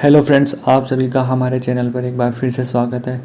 Hello friends, आप सभी का हमारे चैनल पर एक बार फिर से स्वागत है।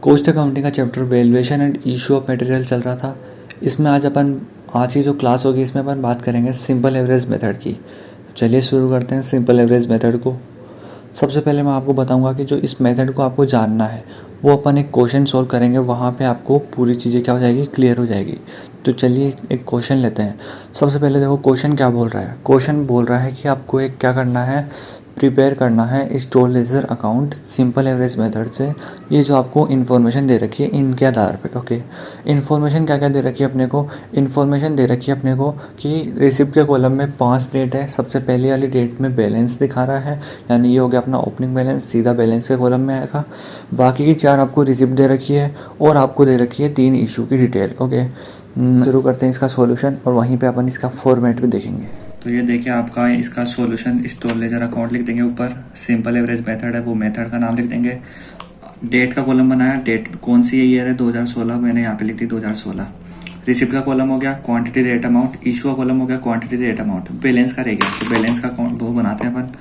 कॉस्ट अकाउंटिंग का chapter valuation and issue of material चल रहा था। इसमें आज की जो क्लास होगी इसमें अपन बात करेंगे सिंपल एवरेज मेथड की। चलिए शुरू करते हैं सिंपल एवरेज मेथड को। सबसे पहले मैं आपको बताऊंगा कि जो इस मेथड को आपको जानना है वो अपन एक क्वेश्चन सॉल्व करेंगे, वहाँ पे आपको पूरी चीज़ें क्या हो जाएगी, क्लियर हो जाएगी। तो चलिए एक क्वेश्चन लेते हैं। सबसे पहले देखो क्वेश्चन क्या बोल रहा है। क्वेश्चन बोल रहा है कि आपको एक क्या करना है, प्रिपेयर करना है store ledger account simple average method से। ये जो आपको इन्फॉर्मेशन दे रखी है इनके आधार पे। ओके, इन्फॉर्मेशन क्या क्या दे रखी है अपने को। इन्फॉर्मेशन दे रखी है अपने को कि रिसिप्ट के कॉलम में 5 डेट है। सबसे पहले वाली डेट में बैलेंस दिखा रहा है, यानी ये हो गया अपना ओपनिंग बैलेंस, सीधा बैलेंस के कॉलम में आएगा। बाकी की 4 आपको रिसिप्ट दे रखी है और आपको दे रखी है 3 इशू की डिटेल। ओके, शुरू करते हैं इसका सॉल्यूशन और वहीं पे अपन इसका फॉर्मेट भी देखेंगे। तो ये देखिए आपका इसका सॉल्यूशन स्टोर लेजर अकाउंट लिख देंगे, ऊपर सिंपल एवरेज मेथड है वो मेथड का नाम लिख देंगे। डेट का कॉलम बनाया, डेट कौन सी ईयर है 2016, मैंने यहाँ पे लिख दी 2016। रिसिप्ट का कॉलम हो गया क्वांटिटी रेट अमाउंट, इशू का कॉलम हो गया क्वांटिटी रेट अमाउंट, बैलेंस का रह गया तो बैलेंस का वो बनाते हैं अपन।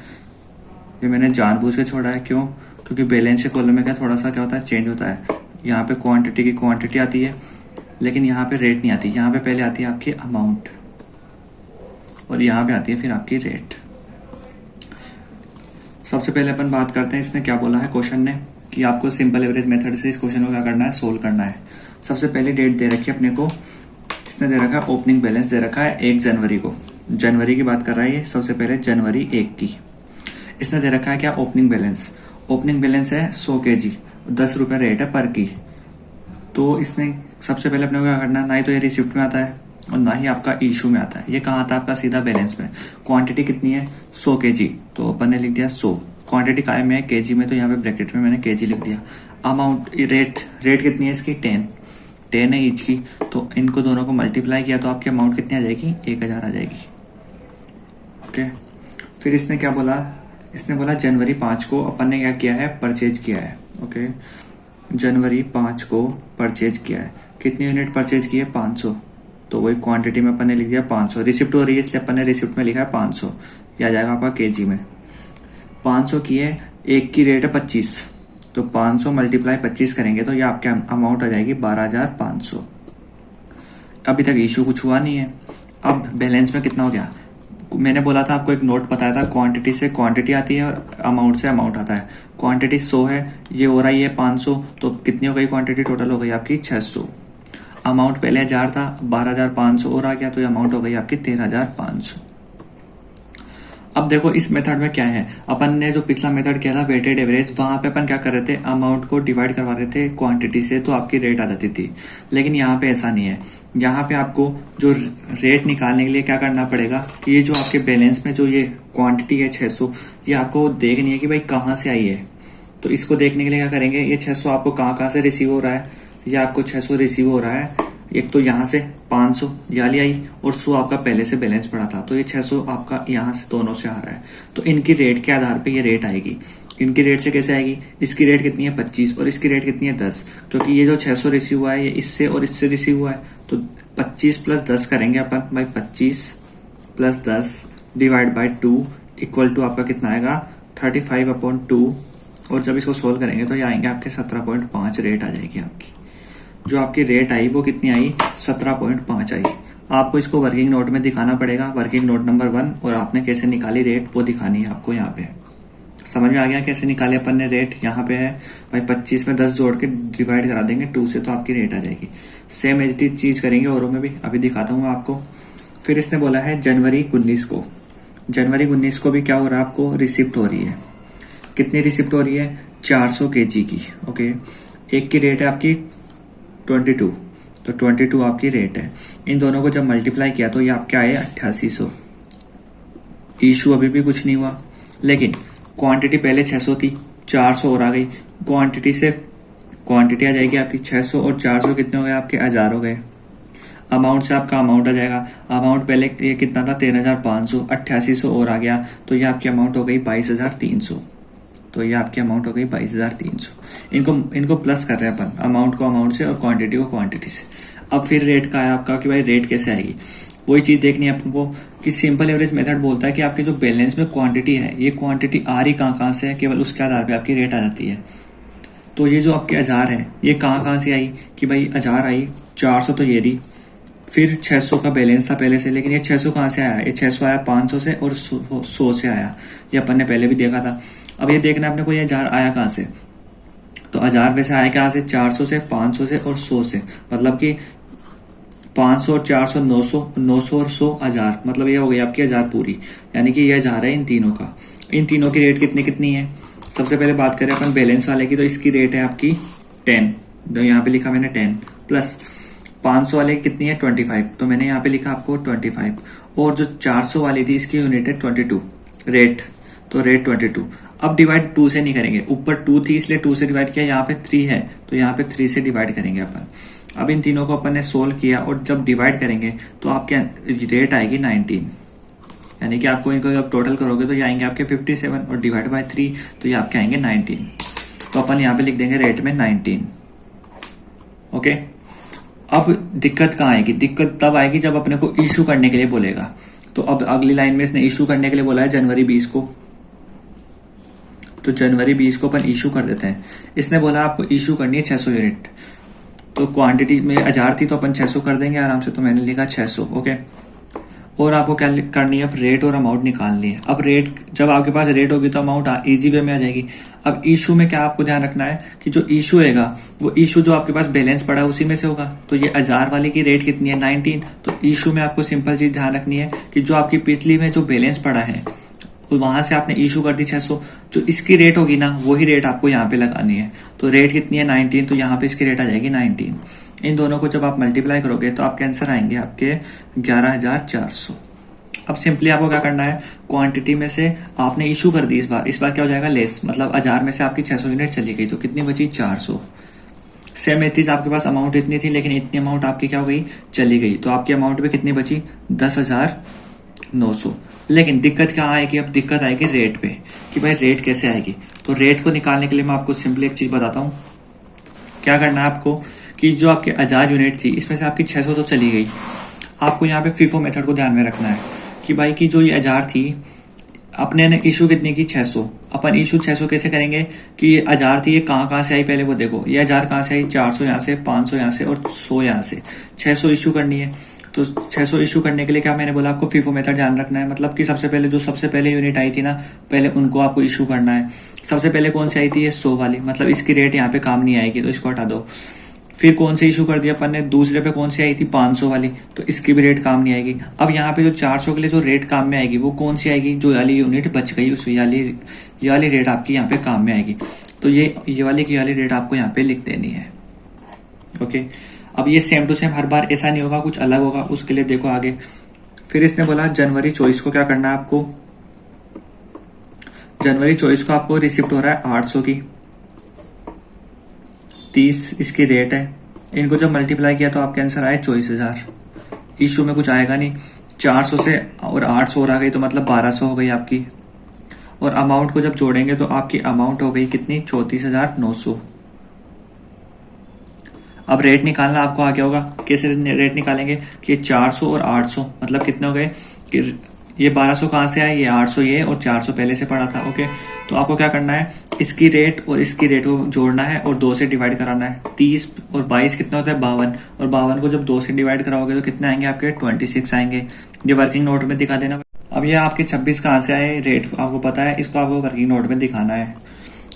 ये मैंने जानबूझ के छोड़ा है, क्यों? क्योंकि बैलेंस के कॉलम में क्या थोड़ा सा क्या होता है, चेंज होता है। यहाँ पे क्वांटिटी की क्वांटिटी आती है लेकिन यहाँ पे रेट नहीं आती। यहाँ पे पहले आती है आपकी अमाउंट और यहाँ पे आती है फिर आपकी रेट। सबसे पहले अपन बात करते हैं इसने क्या बोला है क्वेश्चन ने, कि आपको सिंपल एवरेज मेथड से इस क्वेश्चन को क्या करना है, सोल्व करना है। सबसे पहली डेट दे रखी है अपने को, इसने दे रखा है ओपनिंग बैलेंस दे रखा है 1 जनवरी को। जनवरी की बात कर रहा है ये। सबसे पहले जनवरी 1 की इसने दे रखा है क्या, ओपनिंग बैलेंस। ओपनिंग बैलेंस है 100 kg, 10 रुपए रेट है पर की। तो इसने सबसे पहले अपने को क्या करना है, ना ही तो ये रिसिप्ट में आता है और ना ही आपका इशू में आता है। ये कहाँ आता है आपका, सीधा बैलेंस में। क्वांटिटी कितनी है 100 kg, तो अपन ने लिख दिया 100। क्वांटिटी काय में है, केजी में, तो यहाँ पे ब्रैकेट में मैंने केजी लिख दिया। अमाउंट रेट कितनी है इसकी, 10 है ईच की। तो इनको दोनों को मल्टीप्लाई किया तो आपकी अमाउंट कितनी आ जाएगी, 1000 आ जाएगी। ओके, फिर इसने क्या बोला, इसने बोला जनवरी 5 को अपन ने क्या किया है, परचेज किया है। ओके, जनवरी 5 को परचेज किया है। कितनी यूनिट परचेज की है, 500। तो वही क्वांटिटी में अपन ने लिख दिया 500। रिसिप्ट हो रही है इसलिए अपन ने रिसिप्ट में लिखा है 500। ये आ जाएगा आपका केजी में। 500 की है, एक की रेट है 25, तो 500 मल्टीप्लाई 25 करेंगे तो ये आपके अमाउंट आ जाएगी 12,500। अभी तक इशू कुछ हुआ नहीं है। अब बैलेंस में कितना हो गया, मैंने बोला था आपको एक नोट बताया था, क्वांटिटी से क्वांटिटी आती है और अमाउंट से अमाउंट आता है। क्वांटिटी 100 है, ये हो रही है 500, तो कितनी हो गई क्वांटिटी, टोटल हो गई आपकी 600। अमाउंट पहले 1000 था, 12,500 और आ गया, तो ये अमाउंट हो गई आपकी 13,500। अब देखो इस मेथड में क्या है, अपन ने जो पिछला मेथड किया था वेटेड एवरेज, वहां पे अपन क्या कर रहे थे, अमाउंट को डिवाइड करवा रहे थे क्वांटिटी से, तो आपकी रेट आ जाती थी। लेकिन यहाँ पे ऐसा नहीं है। यहाँ पे आपको जो रेट निकालने के लिए क्या करना पड़ेगा, कि ये जो आपके बैलेंस में जो ये क्वांटिटी है 600, ये आपको देखनी है कि भाई कहाँ से आई है। तो इसको देखने के लिए क्या करेंगे, ये 600 आपको कहाँ से रिसीव हो रहा है, ये आपको 600 रिसीव हो रहा है। एक तो यहाँ से 500 याली आई और 100 आपका पहले से बैलेंस पड़ा था, तो ये 600 आपका यहाँ से दोनों से आ रहा है। तो इनकी रेट के आधार पे ये रेट आएगी। इनकी रेट से कैसे आएगी, इसकी रेट कितनी है 25 और इसकी रेट कितनी है 10, क्योंकि ये जो 600 रिसीव हुआ है ये इससे और इससे रिसीव हुआ है। तो 25 प्लस 10 करेंगे अपन भाई, 25 plus 10 divide by 2 equal to आपका कितना आएगा, 35/2। और जब इसको सोल्व करेंगे तो ये आएंगे आपके 17.5 रेट आ जाएगी आपकी। जो आपकी रेट आई वो कितनी आई, 17.5 आई। आपको इसको वर्किंग नोट में दिखाना पड़ेगा, वर्किंग नोट नंबर 1, और आपने कैसे निकाली रेट वो दिखानी है आपको। यहाँ पे समझ में आ गया कैसे निकाले अपन ने रेट। यहाँ पे है भाई 25 में 10 जोड़ के डिवाइड करा देंगे 2 से, तो आपकी रेट आ जाएगी। सेम एज टी चीज करेंगे औरों में भी, अभी दिखाता हूँ आपको। फिर इसने बोला है जनवरी 19 को, जनवरी 19 को भी क्या हो रहा है आपको, रिसिप्ट हो रही है। कितनी रिसिप्ट हो रही है, 400 kg की। ओके, एक की रेट है आपकी 22, तो 22 आपकी रेट है। इन दोनों को जब मल्टीप्लाई किया तो ये आपके आए 8800। इशू अभी भी कुछ नहीं हुआ, लेकिन क्वांटिटी पहले 600 थी, 400 और आ गई। क्वांटिटी से क्वांटिटी आ जाएगी आपकी 600 और 400 कितने हो गए आपके, 1000 हो गए। अमाउंट से आपका अमाउंट आ जाएगा, अमाउंट पहले ये कितना था 13,500, 8800 और आ गया, तो ये आपकी अमाउंट हो गई 22,300। तो ये आपकी अमाउंट हो गई 22,300। इनको प्लस कर रहे हैं अपन, अमाउंट को अमाउंट से और क्वांटिटी को क्वांटिटी से। अब फिर रेट का है आपका कि भाई रेट कैसे आएगी। वही चीज देखनी है आपको कि सिंपल एवरेज मेथड बोलता है कि आपके जो बैलेंस में क्वांटिटी है, ये क्वांटिटी आ रही कहाँ से है, केवल उसके आधार पे आपकी रेट आ जाती है। तो ये जो आपके 1000 है, ये कहाँ से आई कि भाई 1000 आई, 400 तो ये रही, फिर 600 का बैलेंस था पहले से, लेकिन ये 600 कहाँ से आया, ये 600 आया 500 से और 100 से आया, ये अपन ने पहले भी देखा था। अब ये देखना अपने को ये 1000 आया कहाँ से, तो 1000 वैसे आया कहाँ से, 400 से, 500 से और 100 से, मतलब कि 500 और 400 900, 900 और 100 1000, मतलब ये हो गई आपकी 1000 पूरी, यानी कि ये 1000 है इन तीनों का। इन तीनों की रेट कितनी कितनी है, सबसे पहले बात करें अपन बैलेंस वाले की, तो इसकी रेट है आपकी 10, तो यहाँ पे लिखा मैंने 10 प्लस 500 वाले की कितनी है 25, तो मैंने यहाँ पे लिखा आपको 25, और जो 400 वाली थी इसकी यूनिट है 22 रेट, तो रेट 22। अब डिवाइड 2 से नहीं करेंगे, ऊपर 2 थी इसलिए 2 से डिवाइड किया, यहाँ पे 3 है तो यहाँ पे 3 से डिवाइड करेंगे अपन। अब इन तीनों को अपन ने सोल्व किया और जब डिवाइड करेंगे तो आपके रेट आएगी 19, यानी कि आपको इनको जब टोटल करोगे तो ये आएंगे आपके 57 और डिवाइड बाय 3 तो ये आपके आएंगे 19, तो अपन यहाँ पे लिख देंगे रेट में 19। ओके, अब दिक्कत कहाँ आएगी, दिक्कत तब आएगी जब अपने को इशू करने के लिए बोलेगा। तो अब अगली लाइन में इसने इशू करने के लिए बोला है जनवरी 20 को, तो जनवरी 20 को अपन इशू कर देते हैं। इसने बोला आपको इशू करनी है 600 यूनिट, तो क्वांटिटी में 1000 थी तो अपन 600 कर देंगे आराम से, तो मैंने लिखा 600। ओके, और आपको क्या करनी है, अब रेट और अमाउंट निकालनी है। अब रेट, जब आपके पास रेट होगी तो अमाउंट इजी वे में आ जाएगी। अब इशू में क्या आपको ध्यान रखना है कि जो इशू होगा वो इशू जो आपके पास बैलेंस पड़ा है उसी में से होगा, तो ये 1000 वाले की रेट कितनी है 19, तो इशू में आपको सिंपल चीज ध्यान रखनी है कि जो आपकी पिछली में जो बैलेंस पड़ा है वहां से आपने इशू कर दी 600, जो इसकी रेट होगी ना वही रेट आपको यहाँ पे लगानी है। तो रेट कितनी है 19, तो यहाँ पे इसकी रेट आ जाएगी 19। इन दोनों को जब आप मल्टीप्लाई करोगे तो आपके आंसर आएंगे आपके 11400। अब सिंपली आपको क्या करना है, क्वांटिटी में से आपने इशू कर दी, इस बार क्या हो जाएगा लेस, मतलब 1000 में से आपकी 600 यूनिट चली गई तो कितनी बची 400। सेम चीज आपके पास अमाउंट इतनी थी लेकिन इतनी अमाउंट आपकी क्या हो गई चली गई, तो आपकी अमाउंट पे कितनी बची 10,900। लेकिन दिक्कत क्या आएगी, अब दिक्कत आएगी रेट पे कि भाई रेट कैसे आएगी। तो रेट को निकालने के लिए मैं आपको सिंपली एक चीज बताता हूँ। क्या करना है आपको कि जो आपके 1000 यूनिट थी इसमें से आपकी 600 तो चली गई, आपको यहाँ पे फीफो मेथड को ध्यान में रखना है कि भाई की जो ये 1000 थी अपने ने इशू कितनी की 600, अपन इशू 600 कैसे करेंगे कि ये 1000 थी ये कहाँ से आई पहले वो देखो, ये 1000 कहाँ से आई 400 यहाँ से, 500 यहाँ से और 100 यहाँ से, 600 इशू करनी है। तो 600 इशू करने के लिए क्या मैंने बोला आपको फीफो मेथड ध्यान रखना है, मतलब कि सबसे पहले यूनिट आई थी ना पहले उनको आपको इशू करना है। सबसे पहले कौन सी आई थी ये 100 वाली, मतलब इसकी रेट यहाँ पे काम नहीं आएगी तो इसको हटा दो। फिर कौन से इशू कर दिया अपन ने, दूसरे पे कौन सी आई थी 500 वाली, तो इसकी भी रेट काम नहीं आएगी। अब यहाँ पे जो 400 के लिए जो रेट काम में आएगी वो कौन सी आएगी, जो वाली यूनिट बच गई उस ये वाली रेट आपकी यहाँ पे काम में आएगी। तो ये वाली रेट आपको यहाँ पे लिख देनी है। ओके, अब ये सेम टू सेम हर बार ऐसा नहीं होगा, कुछ अलग होगा, उसके लिए देखो आगे। फिर इसने बोला जनवरी 24 को क्या करना है आपको, जनवरी 24 को आपको रिसिप्ट हो रहा है 800 की, 30 इसकी रेट है। इनको जब मल्टीप्लाई किया तो आपके आंसर आए 24,000। इशू में कुछ आएगा नहीं, 400 से और 800 और आ गई तो मतलब 1200 हो गई आपकी, और अमाउंट को जब जोड़ेंगे तो आपकी अमाउंट हो गई कितनी 34,900। अब रेट निकालना आपको आ गया होगा, कैसे रेट निकालेंगे कि 400 और 800 मतलब कितने हो गए कि ये 1200 कहाँ से आया, ये 800 ये और 400 पहले से पड़ा था। ओके, तो आपको क्या करना है, इसकी रेट और इसकी रेट को जोड़ना है और 2 से डिवाइड कराना है। 30 और 22 कितना होता है 52, और 52 को जब 2 से डिवाइड कराओगे तो कितने आएंगे आपके 26 आएंगे। ये वर्किंग नोट में दिखा देना। अब ये आपके 26 कहाँ से आए, रेट आपको पता है, इसको आपको वर्किंग नोट में दिखाना है।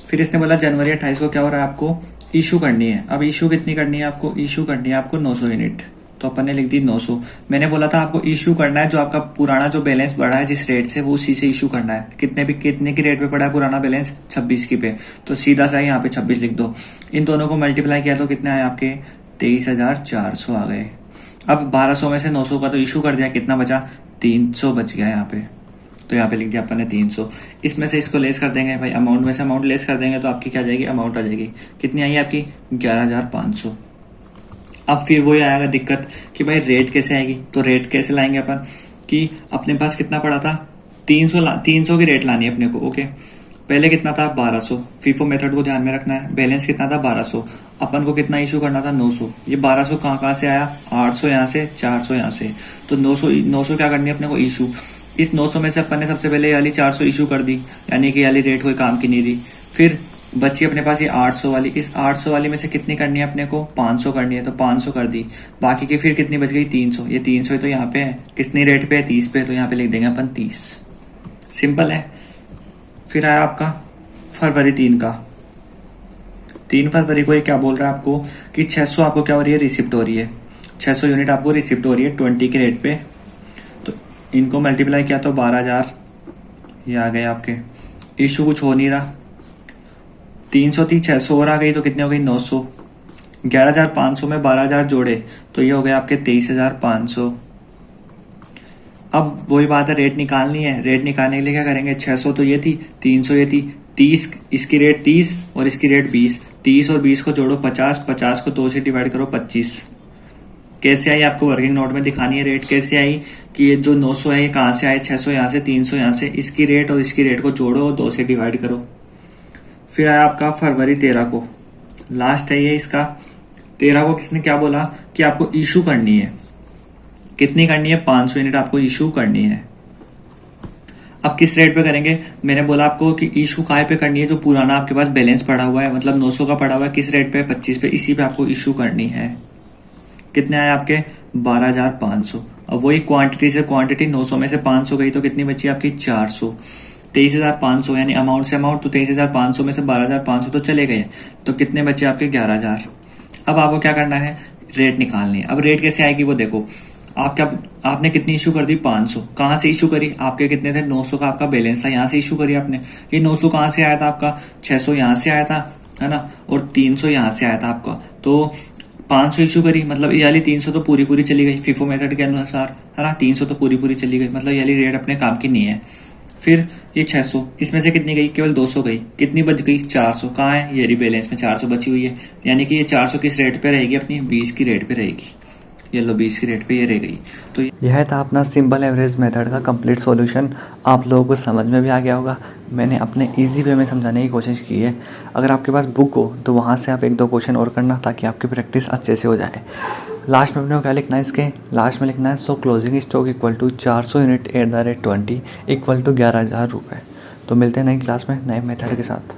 फिर इसने बोला जनवरी 28 को क्या हो रहा है आपको इशू करनी है। अब इशू कितनी करनी है आपको, इशू करनी है आपको 900 यूनिट, तो अपन ने लिख दी 900। मैंने बोला था आपको इशू करना है जो आपका पुराना जो बैलेंस बढ़ा है जिस रेट से वो उसी से इशू करना है। कितने की रेट पे पड़ा है पुराना बैलेंस 26 की पे, तो सीधा सा यहाँ पे 26 लिख दो। इन दोनों को मल्टीप्लाई किया तो कितने आए आपके 23,400 आ गए। अब 1200 में से 900 का तो इशू कर दिया, कितना बचा 300 बच गया यहाँ पे, तो यहाँ पे लिख दिया अपन ने 300। इसमें से इसको लेस कर देंगे भाई, अमाउंट में से अमाउंट लेस कर देंगे तो आपकी क्या जाएगी अमाउंट आ जाएगी, कितनी आई आपकी 11,500। अब फिर वही आएगा दिक्कत कि भाई रेट कैसे आएगी, तो रेट कैसे लाएंगे अपन कि अपने पास कितना पड़ा था 300 की रेट लानी है अपने को। ओके, पहले कितना था 1200, फीफो मेथड को ध्यान में रखना है। बैलेंस कितना था 1200, अपन को कितना इशू करना था 900। ये 1200 कहाँ से आया, 800 यहाँ से, 400 यहाँ से, तो 900 क्या करनी है अपने को इशू। इस 900 में से अपन ने सबसे पहले ये वाली 400 इशू कर दी, यानी कि ये वाली रेट कोई काम की नहीं दी। फिर बची अपने पास ये 800 वाली, इस 800 वाली में से कितनी करनी है अपने को, 500 करनी है, तो 500 कर दी। बाकी की फिर कितनी बच गई 300, ये 300 तो यहाँ पे है, कितनी रेट पे है 30 पे, तो यहाँ पे लिख देंगे अपन 30। सिंपल है। फिर आया आपका फरवरी 3 का। 3 फरवरी को ये क्या बोल रहा है आपको कि 600 आपको क्या हो रही है, रिसिप्ट हो रही है। 600 यूनिट आपको रिसिप्ट हो रही है 20 के रेट पे। तो इनको मल्टीप्लाई किया तो 12,000 ये आ गए आपके। इशू कुछ हो नहीं रहा, 300 थी, 600 और आ गई, तो कितने हो गई 900। 11,500 में 12,000 जोड़े तो ये हो गए आपके 23,500। अब वही बात है, रेट निकालनी है। रेट निकालने के लिए क्या करेंगे, 600 तो ये थी, 300 ये थी, 30 इसकी रेट 30 और इसकी रेट 20। 30 और 20 को जोड़ो 50, 50 को 2 से डिवाइड करो 25। कैसे आई, आपको वर्किंग नोट में दिखानी है। रेट कैसे आई कि ये जो 900 है ये कहाँ से आए, 600 यहाँ से, 300 यहाँ से, इसकी रेट और इसकी रेट को जोड़ो और 2 से डिवाइड करो। फिर आया आपका फरवरी 13 को, लास्ट है ये इसका। 13 को किसने क्या बोला कि आपको इशू करनी है, कितनी करनी है, 500 यूनिट आपको इशू करनी है। अब किस रेट पे करेंगे, मैंने बोला आपको कि इशू काय पे करनी है, जो पुराना आपके पास बैलेंस पड़ा हुआ है, मतलब 900 का पड़ा हुआ है, किस रेट पे, 25 पे, इसी पे आपको इशू करनी है। कितने आए आपके 12,500। अब वही क्वांटिटी से क्वांटिटी 900 में से 500 गई तो कितनी बची आपकी 400। 23,500 यानी अमाउंट से अमाउंट, तो 23,500 में से 12,500 तो चले गए, तो कितने बचे आपके 11,000। अब आपको क्या करना है, रेट निकालनी है। अब रेट कैसे आएगी वो देखो, आपने कितनी इशू कर दी 500, कहाँ से इशू करी, आपके कितने थे 900 का आपका बैलेंस था, यहाँ से इशू करी आपने। ये 900 कहाँ से आया था आपका, 600 यहाँ से आया था, है ना, और 300 यहाँ से आया था आपका, तो 500 इशू करी, मतलब ये वाली 300 तो पूरी चली गई फीफो मेथड के अनुसार, है ना, 300 तो पूरी चली गई, मतलब ये वाली रेट अपने काम की नहीं है। फिर ये 600, इसमें से कितनी गई, केवल 200 गई, कितनी बच गई 400, कहाँ है ये बैलेंस में 400 बची हुई है, यानी कि ये 400 किस रेट पे रहेगी अपनी, 20 की रेट पे रहेगी। ये लो 20 की रेट पे ये रह गई। तो यह था अपना सिंपल एवरेज मेथड का कंप्लीट सॉल्यूशन। आप लोगों को समझ में भी आ गया होगा, मैंने अपने इजी वे में समझाने की कोशिश की है। अगर आपके पास बुक हो तो वहाँ से आप 1-2 क्वेश्चन और करना, ताकि आपकी प्रैक्टिस अच्छे से हो जाए। लास्ट में अपने को क्या लिखना है, इसके लास्ट में लिखना है so closing stock equal to 400 unit @ 20 equal to 11,000 रुपये। तो मिलते हैं नई क्लास में नए मेथड के साथ।